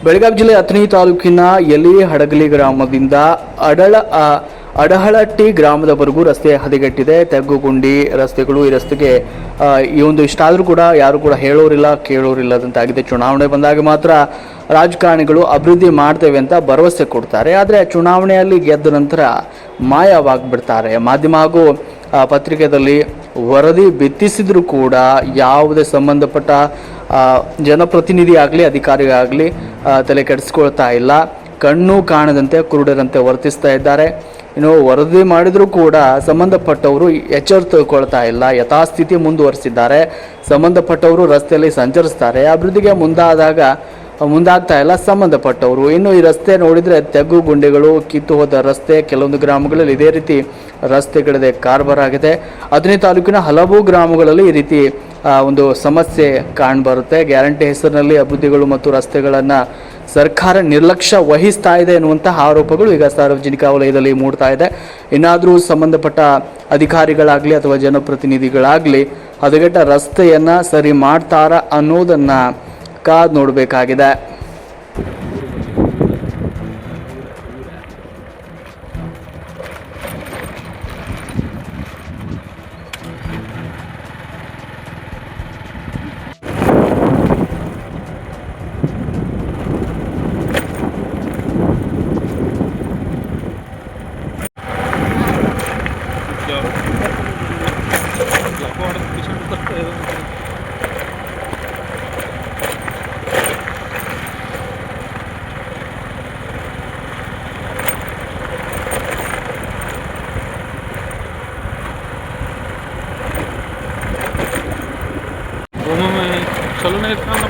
ಬೆಳಗಾವಿ ಜಿಲ್ಲೆ ಅಥಣಿ ತಾಲೂಕಿನ ಯಲಿ ಹಡಗಲಿ ಗ್ರಾಮದಿಂದ ಅಡಹಳಟ್ಟಿ ಗ್ರಾಮದವರೆಗೂ ರಸ್ತೆ ಹದಗೆಟ್ಟಿದೆ. ತೆಗ್ಗುಗುಂಡಿ ರಸ್ತೆಗಳು. ಈ ರಸ್ತೆಗೆ ಈ ಒಂದು ಇಷ್ಟಾದರೂ ಕೂಡ ಯಾರು ಕೂಡ ಹೇಳೋರಿಲ್ಲ ಕೇಳೋರಿಲ್ಲದಂತಾಗಿದೆ. ಚುನಾವಣೆ ಬಂದಾಗ ಮಾತ್ರ ರಾಜಕಾರಣಿಗಳು ಅಭಿವೃದ್ಧಿ ಮಾಡ್ತೇವೆ ಅಂತ ಭರವಸೆ ಕೊಡ್ತಾರೆ, ಆದರೆ ಚುನಾವಣೆಯಲ್ಲಿ ಗೆದ್ದ ನಂತರ ಮಾಯವಾಗಿಬಿಡ್ತಾರೆ. ಮಾಧ್ಯಮ ಹಾಗೂ ಪತ್ರಿಕೆಯಲ್ಲಿ ವರದಿ ಬಿತ್ತಿಸಿದ್ರು ಕೂಡ ಯಾವುದೇ ಸಂಬಂಧಪಟ್ಟ ಜನಪ್ರತಿನಿಧಿ ಆಗಲಿ ಅಧಿಕಾರಿ ಆಗಲಿ ತಲೆ ಕೆಡಿಸ್ಕೊಳ್ತಾ ಇಲ್ಲ. ಕಣ್ಣು ಕಾಣದಂತೆ ಕುರುಡರಂತೆ ವರ್ತಿಸ್ತಾ ಇದ್ದಾರೆ. ಇನ್ನು ವರದಿ ಮಾಡಿದರೂ ಕೂಡ ಸಂಬಂಧಪಟ್ಟವರು ಎಚ್ಚರಿಕೊಳ್ತಾ ಇಲ್ಲ. ಯಥಾಸ್ಥಿತಿ ಮುಂದುವರಿಸಿದ್ದಾರೆ. ಸಂಬಂಧಪಟ್ಟವರು ರಸ್ತೆಯಲ್ಲಿ ಸಂಚರಿಸ್ತಾರೆ, ಅಭಿವೃದ್ಧಿಗೆ ಮುಂದಾಗ್ತಾ ಇಲ್ಲ ಸಂಬಂಧಪಟ್ಟವರು. ಇನ್ನು ಈ ರಸ್ತೆ ನೋಡಿದರೆ ತೆಗ್ಗು ಗುಂಡಿಗಳು, ಕಿತ್ತು ಹೋದ ರಸ್ತೆ. ಕೆಲವೊಂದು ಗ್ರಾಮಗಳಲ್ಲಿ ಇದೇ ರೀತಿ ರಸ್ತೆಗಳಿದೆ, ಕಾರ್ಬಾರ್ ಆಗಿದೆ. ಅಥಣಿ ತಾಲೂಕಿನ ಹಲವು ಗ್ರಾಮಗಳಲ್ಲಿ ಈ ರೀತಿ ಒಂದು ಸಮಸ್ಯೆ ಕಾಣ್ಬರುತ್ತೆ. ಗ್ಯಾರಂಟಿ ಹೆಸರಿನಲ್ಲಿ ಅಭಿವೃದ್ಧಿಗಳು ಮತ್ತು ರಸ್ತೆಗಳನ್ನು ಸರ್ಕಾರ ನಿರ್ಲಕ್ಷ್ಯ ವಹಿಸ್ತಾ ಇದೆ ಎನ್ನುವಂತಹ ಆರೋಪಗಳು ಈಗ ಸಾರ್ವಜನಿಕ ವಲಯದಲ್ಲಿ ಮೂಡ್ತಾ ಇದೆ. ಇನ್ನಾದರೂ ಸಂಬಂಧಪಟ್ಟ ಅಧಿಕಾರಿಗಳಾಗಲಿ ಅಥವಾ ಜನಪ್ರತಿನಿಧಿಗಳಾಗಲಿ ಹದಗೆಟ್ಟ ರಸ್ತೆಯನ್ನು ಸರಿ ಮಾಡ್ತಾರಾ ಅನ್ನೋದನ್ನು ಕಾದು ನೋಡಬೇಕಾಗಿದೆ. चलो नहीं इतना